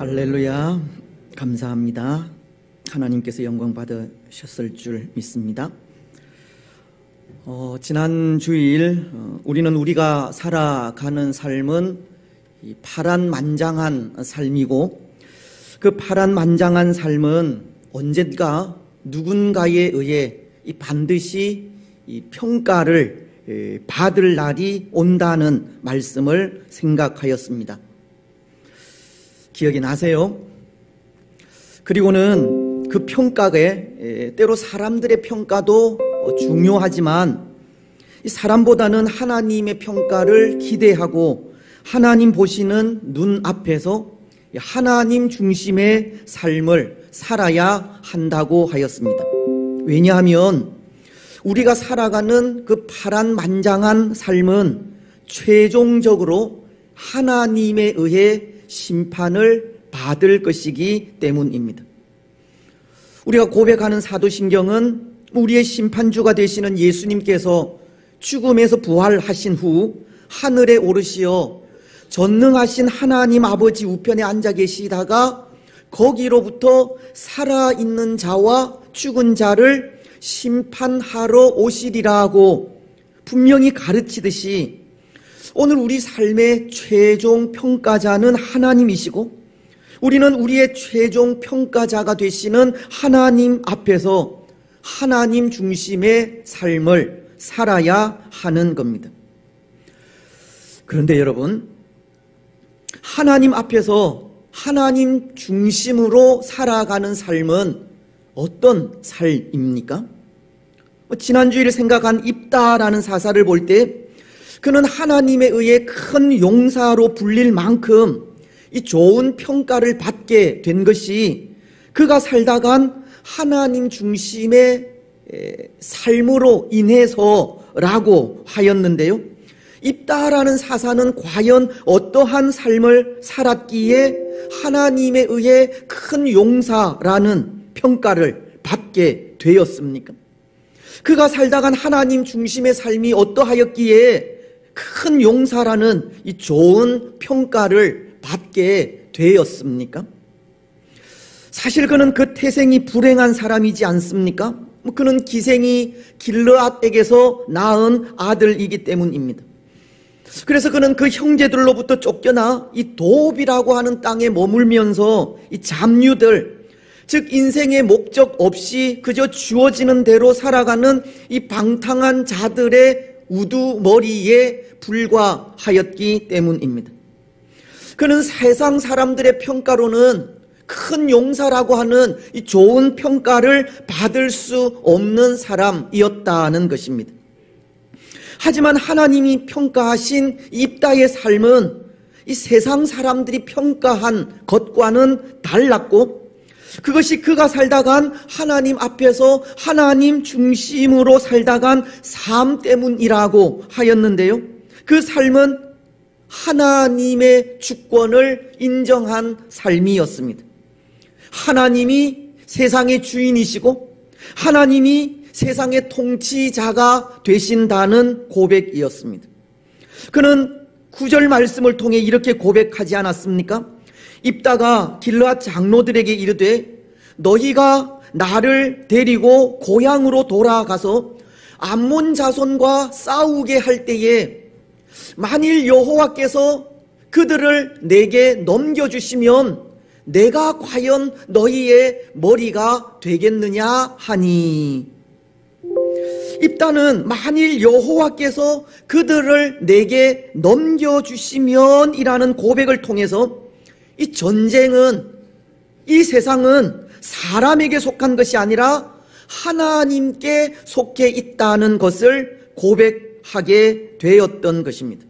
할렐루야, 감사합니다. 하나님께서 영광 받으셨을 줄 믿습니다. 지난 주일 우리는 우리가 살아가는 삶은 이 파란만장한 삶이고, 그 파란만장한 삶은 언젠가 누군가에 의해 반드시 이 평가를 받을 날이 온다는 말씀을 생각하였습니다. 기억이 나세요? 그리고는 그 평가에 때로 사람들의 평가도 중요하지만 사람보다는 하나님의 평가를 기대하고 하나님 보시는 눈 앞에서 하나님 중심의 삶을 살아야 한다고 하였습니다. 왜냐하면 우리가 살아가는 그 파란만장한 삶은 최종적으로 하나님에 의해 심판을 받을 것이기 때문입니다. 우리가 고백하는 사도신경은 우리의 심판주가 되시는 예수님께서 죽음에서 부활하신 후 하늘에 오르시어 전능하신 하나님 아버지 우편에 앉아 계시다가 거기로부터 살아있는 자와 죽은 자를 심판하러 오시리라고 분명히 가르치듯이, 오늘 우리 삶의 최종 평가자는 하나님이시고 우리는 우리의 최종 평가자가 되시는 하나님 앞에서 하나님 중심의 삶을 살아야 하는 겁니다. 그런데 여러분, 하나님 앞에서 하나님 중심으로 살아가는 삶은 어떤 삶입니까? 지난주일에 생각한 입다라는 사사를 볼 때 그는 하나님에 의해 큰 용사로 불릴 만큼 이 좋은 평가를 받게 된 것이 그가 살다간 하나님 중심의 삶으로 인해서라고 하였는데요. 입다라는 사사는 과연 어떠한 삶을 살았기에 하나님에 의해 큰 용사라는 평가를 받게 되었습니까? 그가 살다간 하나님 중심의 삶이 어떠하였기에 큰 용사라는 이 좋은 평가를 받게 되었습니까? 사실 그는 그 태생이 불행한 사람이지 않습니까? 그는 기생이 길르앗에게서 낳은 아들이기 때문입니다. 그래서 그는 그 형제들로부터 쫓겨나 이 도읍이라고 하는 땅에 머물면서 이 잡류들, 즉 인생의 목적 없이 그저 주어지는 대로 살아가는 이 방탕한 자들의 우두머리에 불과하였기 때문입니다. 그는 세상 사람들의 평가로는 큰 용사라고 하는 이 좋은 평가를 받을 수 없는 사람이었다는 것입니다. 하지만 하나님이 평가하신 입다의 삶은 이 세상 사람들이 평가한 것과는 달랐고, 그것이 그가 살다간 하나님 앞에서 하나님 중심으로 살다간 삶 때문이라고 하였는데요. 그 삶은 하나님의 주권을 인정한 삶이었습니다. 하나님이 세상의 주인이시고 하나님이 세상의 통치자가 되신다는 고백이었습니다. 그는 9절 말씀을 통해 이렇게 고백하지 않았습니까? 입다가 길르앗 장로들에게 이르되 너희가 나를 데리고 고향으로 돌아가서 암몬 자손과 싸우게 할 때에 만일 여호와께서 그들을 내게 넘겨주시면 내가 과연 너희의 머리가 되겠느냐 하니, 입다는 만일 여호와께서 그들을 내게 넘겨주시면 이라는 고백을 통해서 이 전쟁은, 이 세상은 사람에게 속한 것이 아니라 하나님께 속해 있다는 것을 고백하게 되었던 것입니다.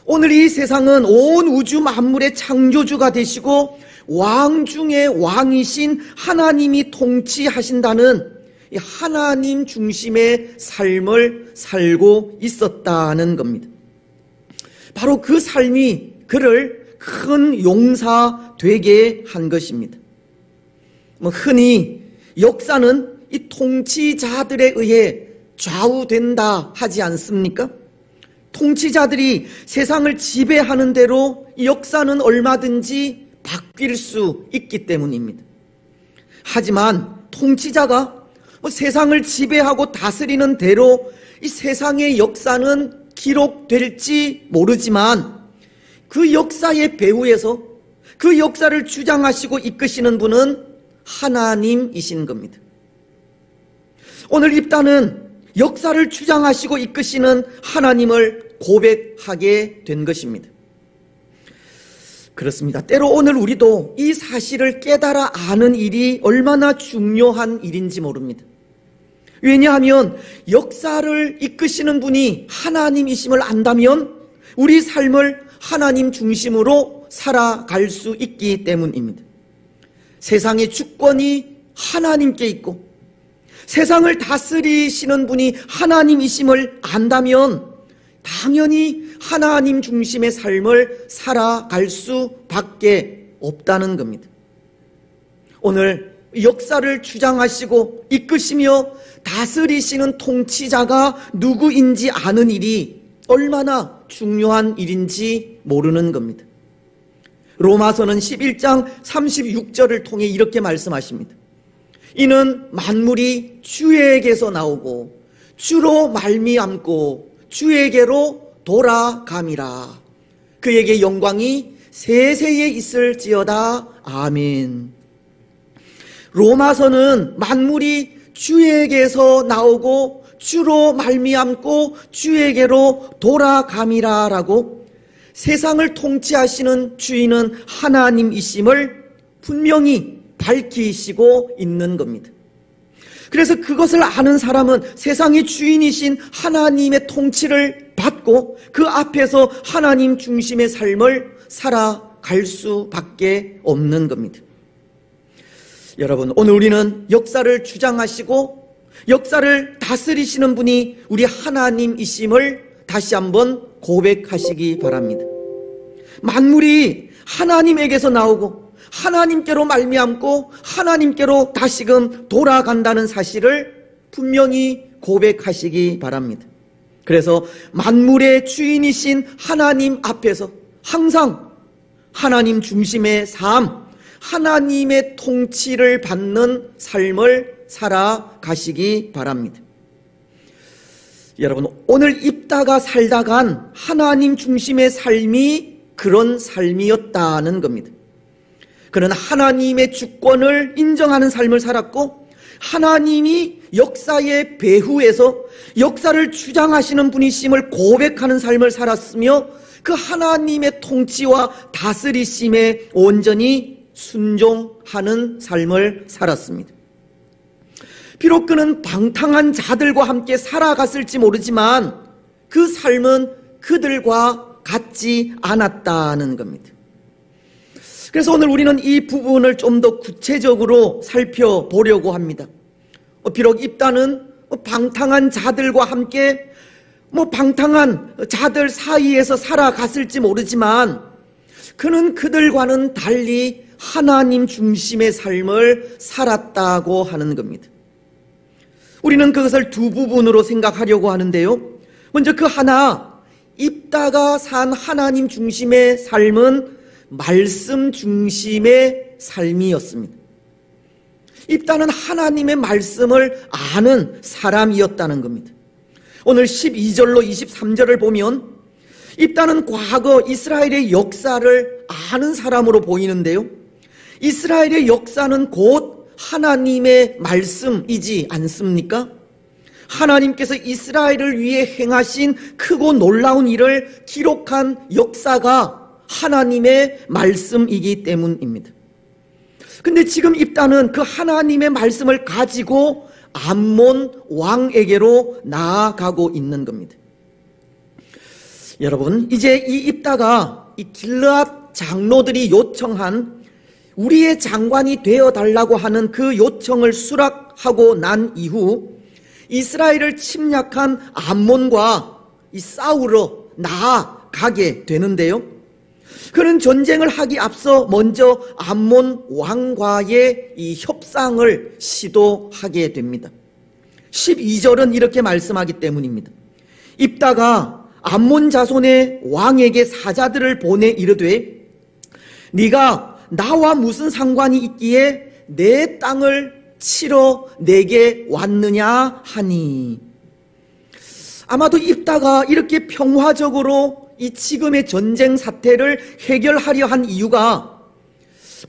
오늘 이 세상은 온 우주 만물의 창조주가 되시고 왕 중의 왕이신 하나님이 통치하신다는 이 하나님 중심의 삶을 살고 있었다는 겁니다. 바로 그 삶이 그를 큰 용사 되게 한 것입니다. 흔히 역사는 이 통치자들에 의해 좌우된다 하지 않습니까? 통치자들이 세상을 지배하는 대로 역사는 얼마든지 바뀔 수 있기 때문입니다. 하지만 통치자가 세상을 지배하고 다스리는 대로 이 세상의 역사는 기록될지 모르지만 그 역사의 배후에서 그 역사를 주장하시고 이끄시는 분은 하나님이신 겁니다. 오늘 입다는 역사를 주장하시고 이끄시는 하나님을 고백하게 된 것입니다. 그렇습니다. 때로 오늘 우리도 이 사실을 깨달아 아는 일이 얼마나 중요한 일인지 모릅니다. 왜냐하면 역사를 이끄시는 분이 하나님이심을 안다면 우리 삶을 하나님 중심으로 살아갈 수 있기 때문입니다. 세상의 주권이 하나님께 있고 세상을 다스리시는 분이 하나님이심을 안다면 당연히 하나님 중심의 삶을 살아갈 수밖에 없다는 겁니다. 오늘 역사를 주장하시고 이끄시며 다스리시는 통치자가 누구인지 아는 일이 얼마나 중요한 일인지 모르는 겁니다. 로마서는 11장 36절을 통해 이렇게 말씀하십니다. 이는 만물이 주에게서 나오고 주로 말미암고 주에게로 돌아감이라. 그에게 영광이 세세에 있을지어다. 아멘. 로마서는 만물이 주에게서 나오고 주로 말미암고 주에게로 돌아감이라라고 세상을 통치하시는 주인은 하나님이심을 분명히 밝히시고 있는 겁니다. 그래서 그것을 아는 사람은 세상의 주인이신 하나님의 통치를 받고 그 앞에서 하나님 중심의 삶을 살아갈 수밖에 없는 겁니다. 여러분, 오늘 우리는 역사를 주장하시고 역사를 다스리시는 분이 우리 하나님이심을 다시 한번 고백하시기 바랍니다. 만물이 하나님에게서 나오고 하나님께로 말미암고 하나님께로 다시금 돌아간다는 사실을 분명히 고백하시기 바랍니다. 그래서 만물의 주인이신 하나님 앞에서 항상 하나님 중심의 삶, 하나님의 통치를 받는 삶을 살아가시기 바랍니다. 여러분, 오늘 입다가 살다간 하나님 중심의 삶이 그런 삶이었다는 겁니다. 그는 하나님의 주권을 인정하는 삶을 살았고 하나님이 역사의 배후에서 역사를 주장하시는 분이심을 고백하는 삶을 살았으며 그 하나님의 통치와 다스리심에 온전히 순종하는 삶을 살았습니다. 비록 그는 방탕한 자들과 함께 살아갔을지 모르지만 그 삶은 그들과 같지 않았다는 겁니다. 그래서 오늘 우리는 이 부분을 좀 더 구체적으로 살펴보려고 합니다. 비록 입다는 방탕한 자들과 함께 방탕한 자들 사이에서 살아갔을지 모르지만 그는 그들과는 달리 하나님 중심의 삶을 살았다고 하는 겁니다. 우리는 그것을 두 부분으로 생각하려고 하는데요. 먼저 그 하나, 입다가 산 하나님 중심의 삶은 말씀 중심의 삶이었습니다. 입다는 하나님의 말씀을 아는 사람이었다는 겁니다. 오늘 12절로 23절을 보면 입다는 과거 이스라엘의 역사를 아는 사람으로 보이는데요. 이스라엘의 역사는 곧 하나님의 말씀이지 않습니까? 하나님께서 이스라엘을 위해 행하신 크고 놀라운 일을 기록한 역사가 하나님의 말씀이기 때문입니다. 근데 지금 입다는 그 하나님의 말씀을 가지고 암몬 왕에게로 나아가고 있는 겁니다. 여러분, 이제 이 입다가 이 길르앗 장로들이 요청한 우리의 장관이 되어달라고 하는 그 요청을 수락하고 난 이후 이스라엘을 침략한 암몬과 싸우러 나아가게 되는데요. 그는 전쟁을 하기 앞서 먼저 암몬 왕과의 이 협상을 시도하게 됩니다. 12절은 이렇게 말씀하기 때문입니다. 입다가 암몬 자손의 왕에게 사자들을 보내 이르되 네가 나와 무슨 상관이 있기에 내 땅을 치러 내게 왔느냐 하니. 아마도 입다가 이렇게 평화적으로 이 지금의 전쟁 사태를 해결하려 한 이유가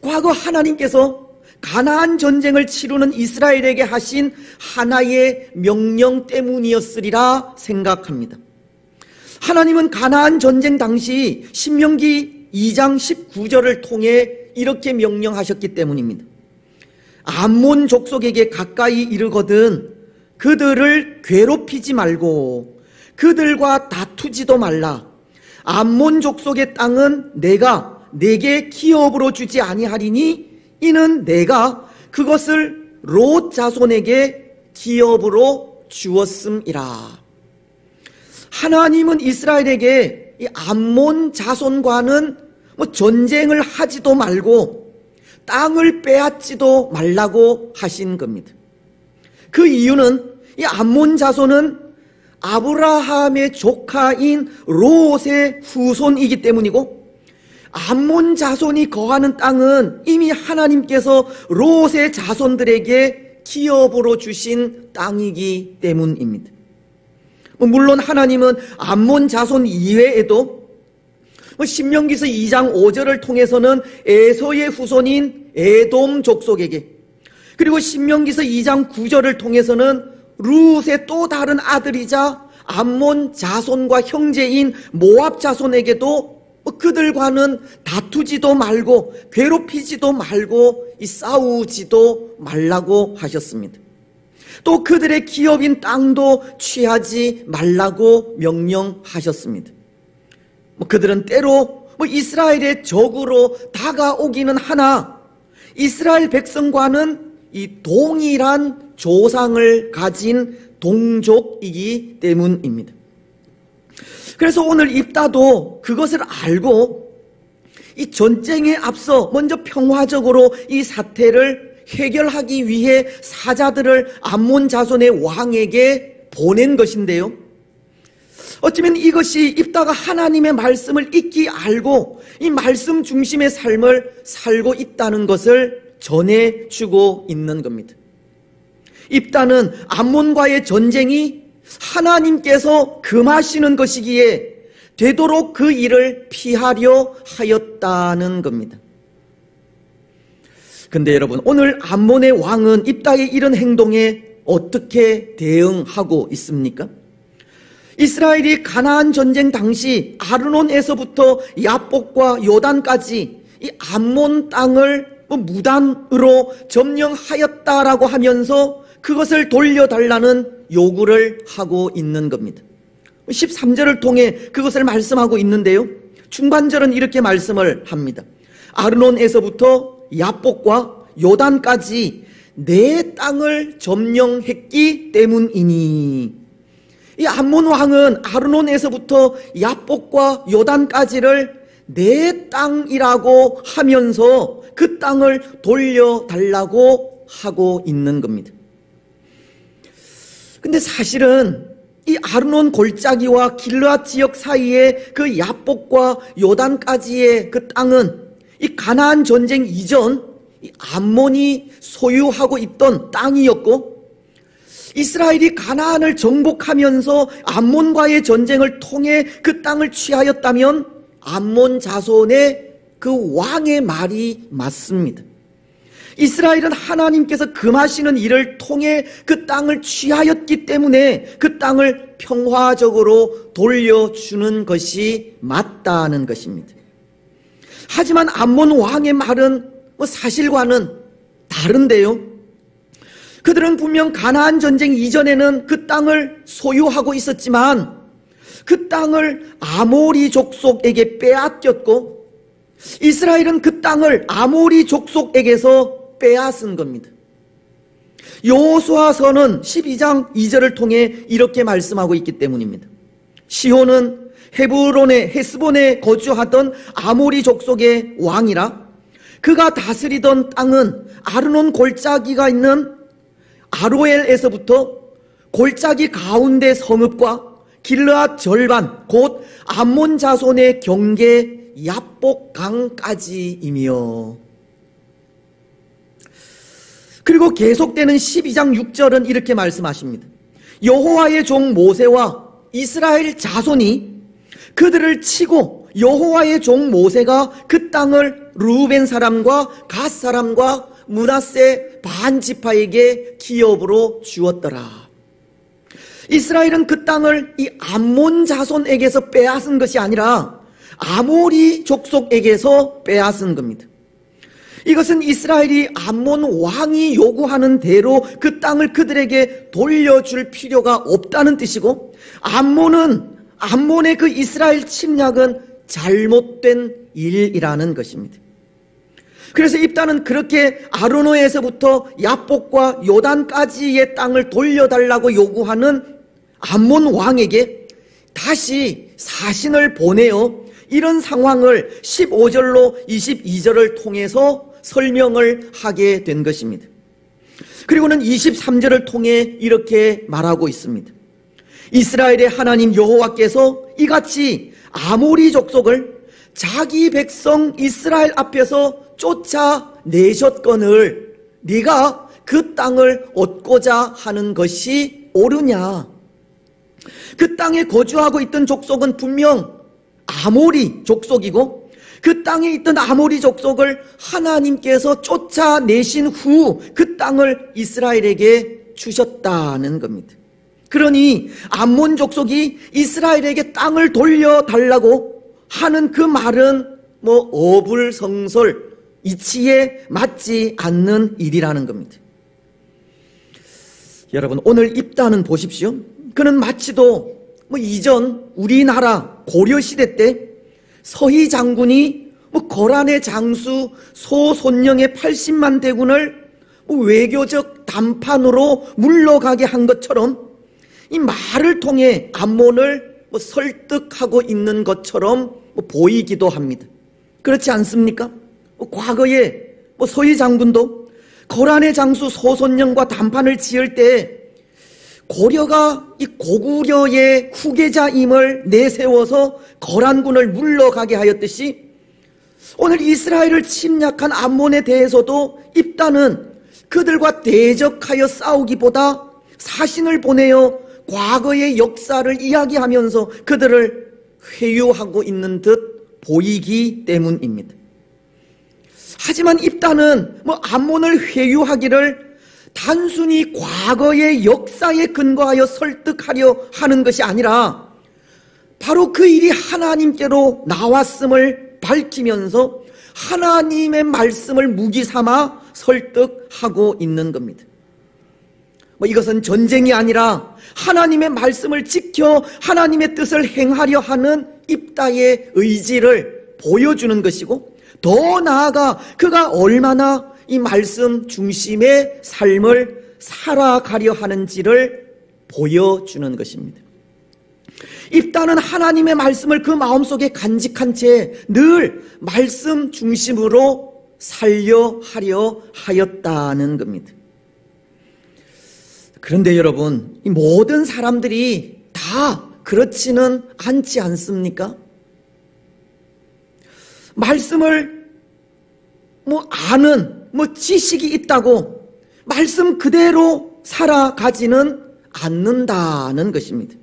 과거 하나님께서 가나안 전쟁을 치르는 이스라엘에게 하신 하나의 명령 때문이었으리라 생각합니다. 하나님은 가나안 전쟁 당시 신명기 2장 19절을 통해 이렇게 명령하셨기 때문입니다. 암몬 족속에게 가까이 이르거든 그들을 괴롭히지 말고 그들과 다투지도 말라. 암몬 족속의 땅은 내가 내게 기업으로 주지 아니하리니 이는 내가 그것을 롯 자손에게 기업으로 주었음이라. 하나님은 이스라엘에게 이 암몬 자손과는 전쟁을 하지도 말고 땅을 빼앗지도 말라고 하신 겁니다. 그 이유는 이 암몬 자손은 아브라함의 조카인 롯의 후손이기 때문이고, 암몬 자손이 거하는 땅은 이미 하나님께서 롯의 자손들에게 기업으로 주신 땅이기 때문입니다. 물론 하나님은 암몬 자손 이외에도 신명기서 2장 5절을 통해서는 에서의 후손인 에돔 족속에게, 그리고 신명기서 2장 9절을 통해서는 룻의 또 다른 아들이자 암몬 자손과 형제인 모압 자손에게도 그들과는 다투지도 말고 괴롭히지도 말고 싸우지도 말라고 하셨습니다. 또 그들의 기업인 땅도 취하지 말라고 명령하셨습니다. 그들은 때로 이스라엘의 적으로 다가오기는 하나 이스라엘 백성과는 이 동일한 조상을 가진 동족이기 때문입니다. 그래서 오늘 입다도 그것을 알고 이 전쟁에 앞서 먼저 평화적으로 이 사태를 해결하기 위해 사자들을 암몬 자손의 왕에게 보낸 것인데요, 어쩌면 이것이 입다가 하나님의 말씀을 익히 알고 이 말씀 중심의 삶을 살고 있다는 것을 전해주고 있는 겁니다. 입다는 암몬과의 전쟁이 하나님께서 금하시는 것이기에 되도록 그 일을 피하려 하였다는 겁니다. 근데 여러분, 오늘 암몬의 왕은 입다의 이런 행동에 어떻게 대응하고 있습니까? 이스라엘이 가나안 전쟁 당시 아르논에서부터 야복과 요단까지 이 암몬 땅을 무단으로 점령하였다라고 하면서 그것을 돌려달라는 요구를 하고 있는 겁니다. 13절을 통해 그것을 말씀하고 있는데요, 중반절은 이렇게 말씀을 합니다. 아르논에서부터 야복과 요단까지 내 땅을 점령했기 때문이니. 이 암몬 왕은 아르논에서부터 야복과 요단까지를 내 땅이라고 하면서 그 땅을 돌려달라고 하고 있는 겁니다. 근데 사실은 이 아르논 골짜기와 길르앗 지역 사이의 그 야복과 요단까지의 그 땅은 이 가나안 전쟁 이전 이 암몬이 소유하고 있던 땅이었고, 이스라엘이 가나안을 정복하면서 암몬과의 전쟁을 통해 그 땅을 취하였다면 암몬 자손의 그 왕의 말이 맞습니다. 이스라엘은 하나님께서 금하시는 일을 통해 그 땅을 취하였기 때문에 그 땅을 평화적으로 돌려주는 것이 맞다는 것입니다. 하지만 암몬 왕의 말은 사실과는 다른데요, 그들은 분명 가나안 전쟁 이전에는 그 땅을 소유하고 있었지만 그 땅을 아모리 족속에게 빼앗겼고, 이스라엘은 그 땅을 아모리 족속에게서 빼앗은 겁니다. 여호수아서는 12장 2절을 통해 이렇게 말씀하고 있기 때문입니다. 시혼은 헤스본에 거주하던 아모리 족속의 왕이라 그가 다스리던 땅은 아르논 골짜기가 있는 아로엘에서부터 골짜기 가운데 성읍과 길르앗 절반 곧 암몬 자손의 경계 야복강까지이며. 그리고 계속되는 12장 6절은 이렇게 말씀하십니다. 여호와의 종 모세와 이스라엘 자손이 그들을 치고 여호와의 종 모세가 그 땅을 르우벤 사람과 갓 사람과 므낫세 반 지파에게 기업으로 주었더라. 이스라엘은 그 땅을 이 암몬 자손에게서 빼앗은 것이 아니라 아모리 족속에게서 빼앗은 겁니다. 이것은 이스라엘이 암몬 왕이 요구하는 대로 그 땅을 그들에게 돌려줄 필요가 없다는 뜻이고, 암몬의 그 이스라엘 침략은 잘못된 일이라는 것입니다. 그래서 입단은 그렇게 아르노에서부터 야복과 요단까지의 땅을 돌려달라고 요구하는 암몬 왕에게 다시 사신을 보내어 이런 상황을 15절로 22절을 통해서 설명을 하게 된 것입니다. 그리고는 23절을 통해 이렇게 말하고 있습니다. 이스라엘의 하나님 여호와께서 이같이 아모리 족속을 자기 백성 이스라엘 앞에서 쫓아내셨거늘 네가 그 땅을 얻고자 하는 것이 옳으냐. 그 땅에 거주하고 있던 족속은 분명 아모리 족속이고, 그 땅에 있던 아모리 족속을 하나님께서 쫓아내신 후 그 땅을 이스라엘에게 주셨다는 겁니다. 그러니 암몬 족속이 이스라엘에게 땅을 돌려달라고 하는 그 말은 어불성설, 이치에 맞지 않는 일이라는 겁니다. 여러분, 오늘 입단은 보십시오. 그는 마치도 이전 우리나라 고려시대 때 서희 장군이 거란의 장수 소손영의 80만 대군을 외교적 담판으로 물러가게 한 것처럼 이 말을 통해 암몬을 설득하고 있는 것처럼 보이기도 합니다. 그렇지 않습니까? 과거에 서희 장군도 거란의 장수 소손영과 담판을 지을 때 고려가 이 고구려의 후계자임을 내세워서 거란군을 물러가게 하였듯이, 오늘 이스라엘을 침략한 암몬에 대해서도 입단은 그들과 대적하여 싸우기보다 사신을 보내어 과거의 역사를 이야기하면서 그들을 회유하고 있는 듯 보이기 때문입니다. 하지만 입단은 암몬을 회유하기를 단순히 과거의 역사에 근거하여 설득하려 하는 것이 아니라 바로 그 일이 하나님께로 나왔음을 밝히면서 하나님의 말씀을 무기 삼아 설득하고 있는 겁니다. 이것은 전쟁이 아니라 하나님의 말씀을 지켜 하나님의 뜻을 행하려 하는 입다의 의지를 보여주는 것이고, 더 나아가 그가 얼마나 이 말씀 중심의 삶을 살아가려 하는지를 보여주는 것입니다. 입다는 하나님의 말씀을 그 마음속에 간직한 채 늘 말씀 중심으로 살려 하려 하였다는 겁니다. 그런데 여러분, 이 모든 사람들이 다 그렇지는 않지 않습니까? 말씀을 아는 지식이 있다고 말씀 그대로 살아가지는 않는다는 것입니다.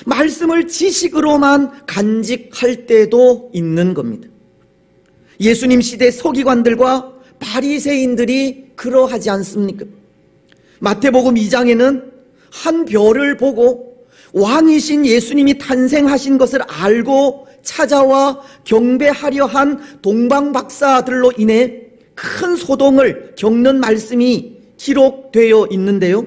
말씀을 지식으로만 간직할 때도 있는 겁니다. 예수님 시대 서기관들과 바리새인들이 그러하지 않습니까? 마태복음 2장에는 한 별을 보고 왕이신 예수님이 탄생하신 것을 알고 찾아와 경배하려 한 동방박사들로 인해 큰 소동을 겪는 말씀이 기록되어 있는데요,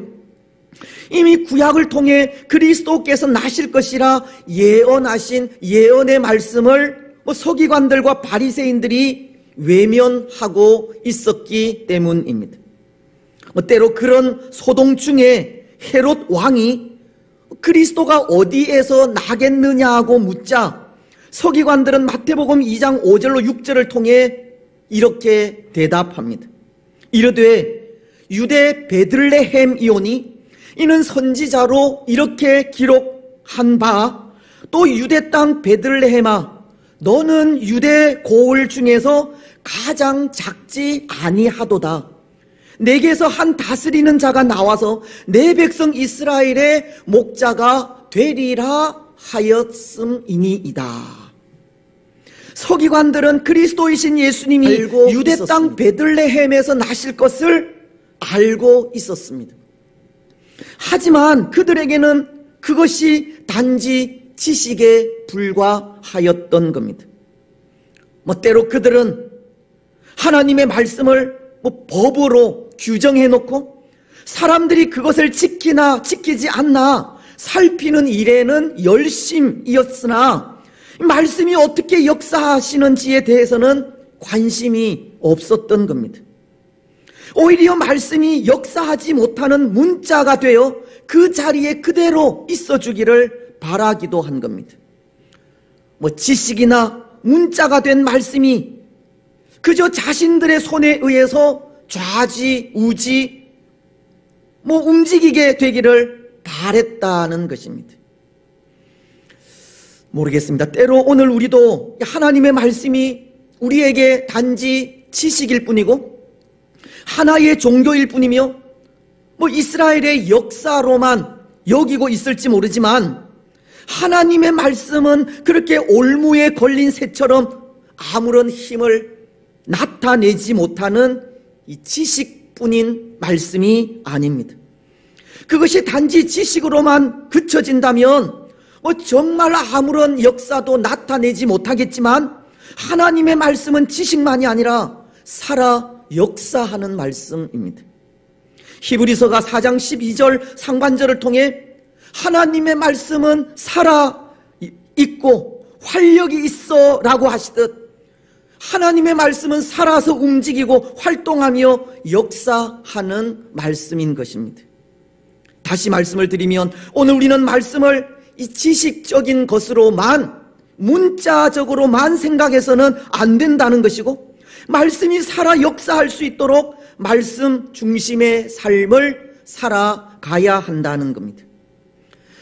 이미 구약을 통해 그리스도께서 나실 것이라 예언하신 예언의 말씀을 서기관들과 바리새인들이 외면하고 있었기 때문입니다. 때로 그런 소동 중에 헤롯 왕이 그리스도가 어디에서 나겠느냐고 묻자 서기관들은 마태복음 2장 5절로 6절을 통해 이렇게 대답합니다. 이르되 유대 베들레헴이오니 이는 선지자로 이렇게 기록한 바, 또 유대 땅 베들레헴아 너는 유대 고을 중에서 가장 작지 아니하도다. 내게서 한 다스리는 자가 나와서 내 백성 이스라엘의 목자가 되리라 하였음이니이다. 서기관들은 그리스도이신 예수님이 유대 땅 베들레헴에서 나실 것을 알고 있었습니다. 하지만 그들에게는 그것이 단지 지식에 불과하였던 겁니다. 때로 그들은 하나님의 말씀을 법으로 규정해 놓고 사람들이 그것을 지키나 지키지 않나 살피는 일에는 열심이었으나 말씀이 어떻게 역사하시는지에 대해서는 관심이 없었던 겁니다. 오히려 말씀이 역사하지 못하는 문자가 되어 그 자리에 그대로 있어주기를 바라기도 한 겁니다. 지식이나 문자가 된 말씀이 그저 자신들의 손에 의해서 좌지우지 움직이게 되기를 바랬다는 것입니다. 모르겠습니다. 때로 오늘 우리도 하나님의 말씀이 우리에게 단지 지식일 뿐이고 하나의 종교일 뿐이며 이스라엘의 역사로만 여기고 있을지 모르지만 하나님의 말씀은 그렇게 올무에 걸린 새처럼 아무런 힘을 나타내지 못하는 이 지식뿐인 말씀이 아닙니다. 그것이 단지 지식으로만 그쳐진다면 정말 아무런 역사도 나타내지 못하겠지만 하나님의 말씀은 지식만이 아니라 살아 역사하는 말씀입니다. 히브리서가 4장 12절 상반절을 통해 하나님의 말씀은 살아 있고 활력이 있어 라고 하시듯 하나님의 말씀은 살아서 움직이고 활동하며 역사하는 말씀인 것입니다. 다시 말씀을 드리면 오늘 우리는 말씀을 이 지식적인 것으로만 문자적으로만 생각해서는 안 된다는 것이고 말씀이 살아 역사할 수 있도록 말씀 중심의 삶을 살아가야 한다는 겁니다.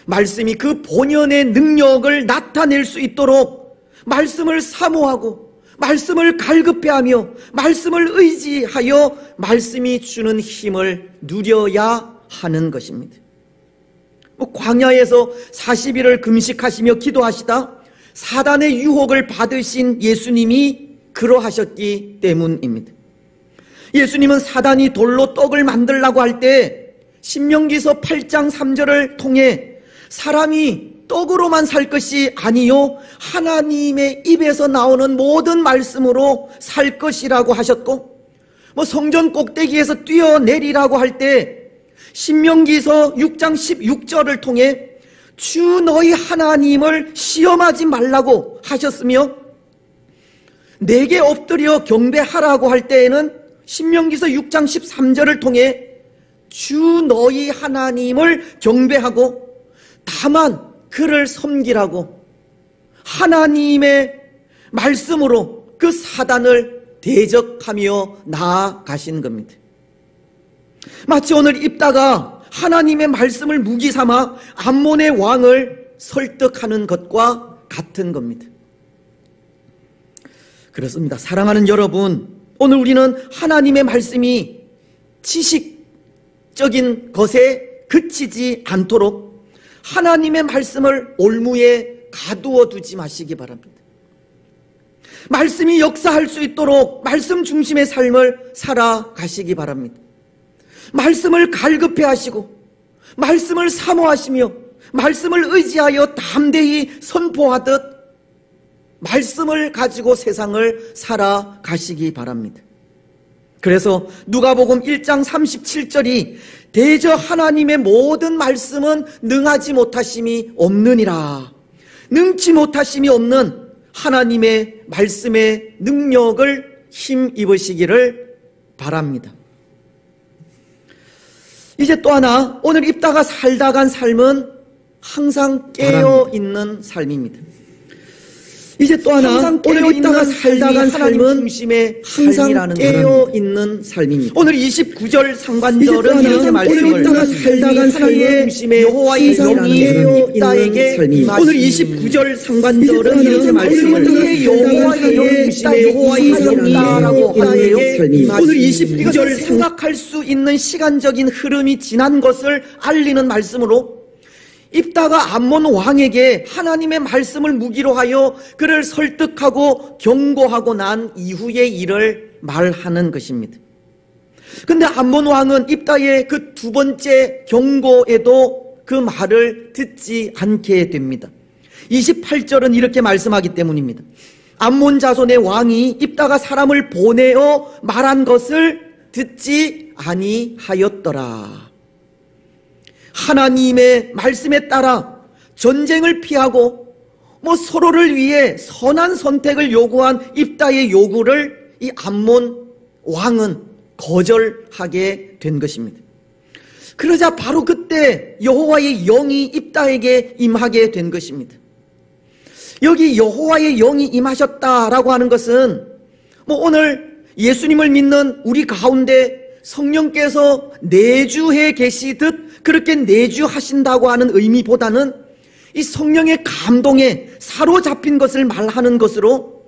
말씀이 그 본연의 능력을 나타낼 수 있도록 말씀을 사모하고 말씀을 갈급해하며 말씀을 의지하여 말씀이 주는 힘을 누려야 하는 것입니다. 광야에서 40일을 금식하시며 기도하시다 사단의 유혹을 받으신 예수님이 그러하셨기 때문입니다. 예수님은 사단이 돌로 떡을 만들라고 할 때 신명기서 8장 3절을 통해 사람이 떡으로만 살 것이 아니요 하나님의 입에서 나오는 모든 말씀으로 살 것이라고 하셨고 성전 꼭대기에서 뛰어내리라고 할 때 신명기서 6장 16절을 통해 주 너희 하나님을 시험하지 말라고 하셨으며 내게 엎드려 경배하라고 할 때에는 신명기서 6장 13절을 통해 주 너희 하나님을 경배하고 다만 그를 섬기라고 하나님의 말씀으로 그 사단을 대적하며 나아가신 겁니다. 마치 오늘 입다가 하나님의 말씀을 무기 삼아 암몬의 왕을 설득하는 것과 같은 겁니다. 그렇습니다. 사랑하는 여러분, 오늘 우리는 하나님의 말씀이 지식적인 것에 그치지 않도록 하나님의 말씀을 올무에 가두어 두지 마시기 바랍니다. 말씀이 역사할 수 있도록 말씀 중심의 삶을 살아가시기 바랍니다. 말씀을 갈급해 하시고 말씀을 사모하시며 말씀을 의지하여 담대히 선포하듯 말씀을 가지고 세상을 살아가시기 바랍니다. 그래서 누가복음 1장 37절이 대저 하나님의 모든 말씀은 능하지 못하심이 없느니라. 능치 못하심이 없는 하나님의 말씀의 능력을 힘입으시기를 바랍니다. 이제 또 하나, 오늘 입다가 살다 간 삶은 항상 깨어있는 삶입니다. 이제 또 하나, 오늘 있다가 살다간 삶은 중심의 항상 깨어있는 삶입니다. 오늘 29절 상반절은 이렇게 말씀을, 있다가 살다간 삶의 중심의 여호와의 영이 입다에게 임하시니, 오늘 29절 상반절은 이렇게 말씀을, 여호와의 영 중심의 여호와의 영이라고 하네요. 오늘 29절 생각할 수 있는 시간적인 흐름이 지난 것을 알리는 말씀으로 입다가 암몬 왕에게 하나님의 말씀을 무기로 하여 그를 설득하고 경고하고 난 이후의 일을 말하는 것입니다. 근데 암몬 왕은 입다의 그 두 번째 경고에도 그 말을 듣지 않게 됩니다. 28절은 이렇게 말씀하기 때문입니다. 암몬 자손의 왕이 입다가 사람을 보내어 말한 것을 듣지 아니하였더라. 하나님의 말씀에 따라 전쟁을 피하고 서로를 위해 선한 선택을 요구한 입다의 요구를 이 암몬 왕은 거절하게 된 것입니다. 그러자 바로 그때 여호와의 영이 입다에게 임하게 된 것입니다. 여기 여호와의 영이 임하셨다라고 하는 것은 오늘 예수님을 믿는 우리 가운데 성령께서 내주해 계시듯 그렇게 내주하신다고 하는 의미보다는 이 성령의 감동에 사로잡힌 것을 말하는 것으로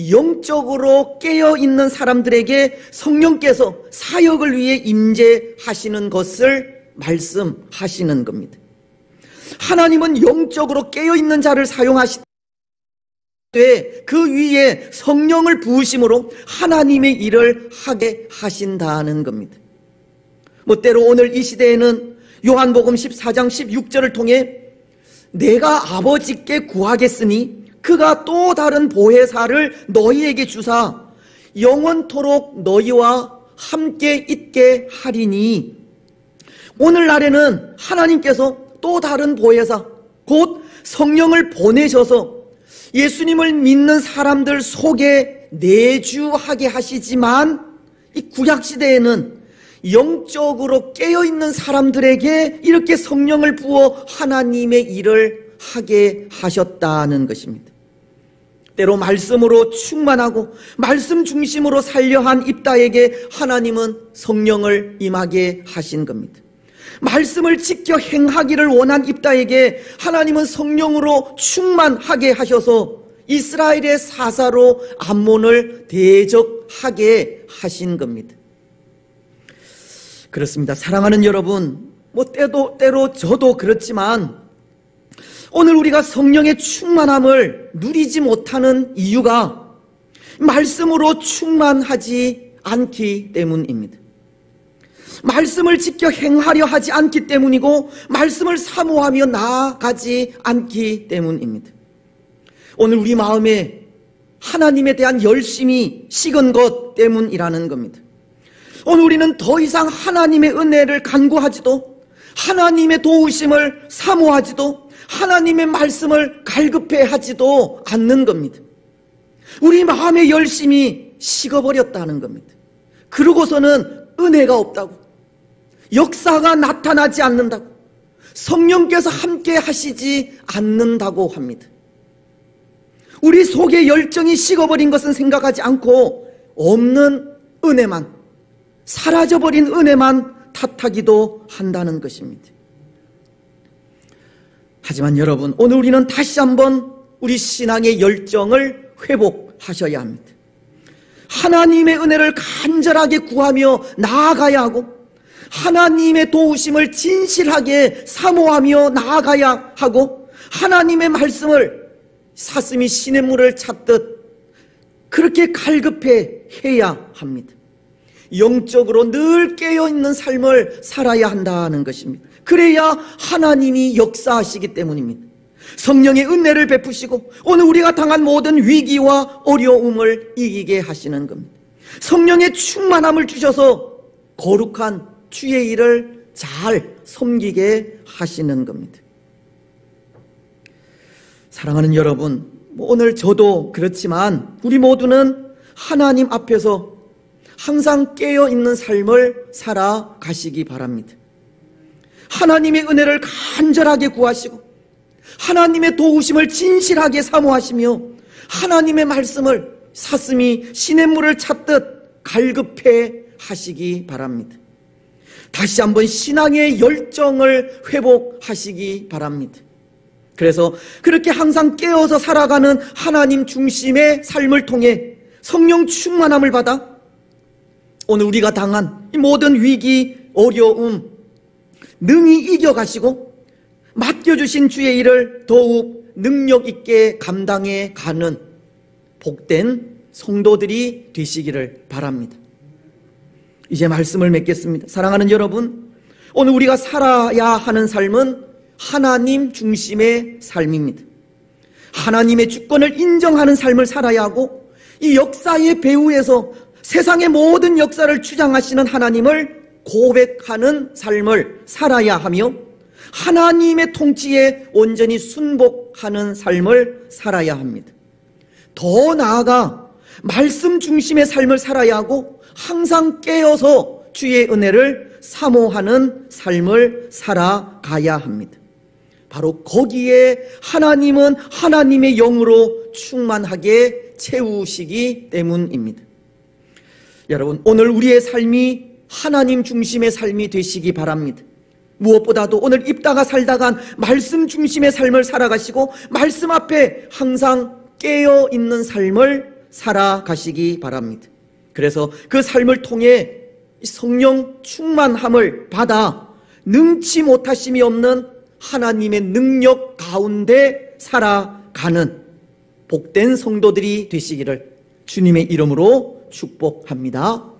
영적으로 깨어있는 사람들에게 성령께서 사역을 위해 임재하시는 것을 말씀하시는 겁니다. 하나님은 영적으로 깨어있는 자를 사용하시되 그 위에 성령을 부으심으로 하나님의 일을 하게 하신다는 겁니다. 때로 오늘 이 시대에는 요한복음 14장 16절을 통해 내가 아버지께 구하겠으니 그가 또 다른 보혜사를 너희에게 주사 영원토록 너희와 함께 있게 하리니, 오늘날에는 하나님께서 또 다른 보혜사 곧 성령을 보내셔서 예수님을 믿는 사람들 속에 내주하게 하시지만 이 구약시대에는 영적으로 깨어있는 사람들에게 이렇게 성령을 부어 하나님의 일을 하게 하셨다는 것입니다. 때로 말씀으로 충만하고 말씀 중심으로 살려한 입다에게 하나님은 성령을 임하게 하신 겁니다. 말씀을 지켜 행하기를 원한 입다에게 하나님은 성령으로 충만하게 하셔서 이스라엘의 사사로 암몬을 대적하게 하신 겁니다. 그렇습니다. 사랑하는 여러분, 때로 저도 그렇지만 오늘 우리가 성령의 충만함을 누리지 못하는 이유가 말씀으로 충만하지 않기 때문입니다. 말씀을 지켜 행하려 하지 않기 때문이고 말씀을 사모하며 나아가지 않기 때문입니다. 오늘 우리 마음에 하나님에 대한 열심이 식은 것 때문이라는 겁니다. 오늘 우리는 더 이상 하나님의 은혜를 간구하지도 하나님의 도우심을 사모하지도 하나님의 말씀을 갈급해하지도 않는 겁니다. 우리 마음의 열심이 식어버렸다는 겁니다. 그러고서는 은혜가 없다고, 역사가 나타나지 않는다고, 성령께서 함께 하시지 않는다고 합니다. 우리 속의 열정이 식어버린 것은 생각하지 않고 없는 은혜만, 사라져버린 은혜만 탓하기도 한다는 것입니다. 하지만 여러분, 오늘 우리는 다시 한번 우리 신앙의 열정을 회복하셔야 합니다. 하나님의 은혜를 간절하게 구하며 나아가야 하고 하나님의 도우심을 진실하게 사모하며 나아가야 하고 하나님의 말씀을 사슴이 시냇물을 찾듯 그렇게 갈급해 해야 합니다. 영적으로 늘 깨어있는 삶을 살아야 한다는 것입니다. 그래야 하나님이 역사하시기 때문입니다. 성령의 은혜를 베푸시고 오늘 우리가 당한 모든 위기와 어려움을 이기게 하시는 겁니다. 성령의 충만함을 주셔서 거룩한 주의 일을 잘 섬기게 하시는 겁니다. 사랑하는 여러분, 오늘 저도 그렇지만 우리 모두는 하나님 앞에서 항상 깨어있는 삶을 살아가시기 바랍니다. 하나님의 은혜를 간절하게 구하시고 하나님의 도우심을 진실하게 사모하시며 하나님의 말씀을 사슴이 시냇물을 찾듯 갈급해 하시기 바랍니다. 다시 한번 신앙의 열정을 회복하시기 바랍니다. 그래서 그렇게 항상 깨어서 살아가는 하나님 중심의 삶을 통해 성령 충만함을 받아 오늘 우리가 당한 이 모든 위기, 어려움 능히 이겨가시고 맡겨주신 주의 일을 더욱 능력 있게 감당해 가는 복된 성도들이 되시기를 바랍니다. 이제 말씀을 맺겠습니다. 사랑하는 여러분, 오늘 우리가 살아야 하는 삶은 하나님 중심의 삶입니다. 하나님의 주권을 인정하는 삶을 살아야 하고 이 역사의 배후에서 세상의 모든 역사를 주장하시는 하나님을 고백하는 삶을 살아야 하며 하나님의 통치에 온전히 순복하는 삶을 살아야 합니다. 더 나아가 말씀 중심의 삶을 살아야 하고 항상 깨어서 주의 은혜를 사모하는 삶을 살아가야 합니다. 바로 거기에 하나님은 하나님의 영으로 충만하게 채우시기 때문입니다. 여러분, 오늘 우리의 삶이 하나님 중심의 삶이 되시기 바랍니다. 무엇보다도 오늘 입다가 살다간 말씀 중심의 삶을 살아가시고 말씀 앞에 항상 깨어있는 삶을 살아가시기 바랍니다. 그래서 그 삶을 통해 성령 충만함을 받아 능치 못하심이 없는 하나님의 능력 가운데 살아가는 복된 성도들이 되시기를 주님의 이름으로 축복합니다.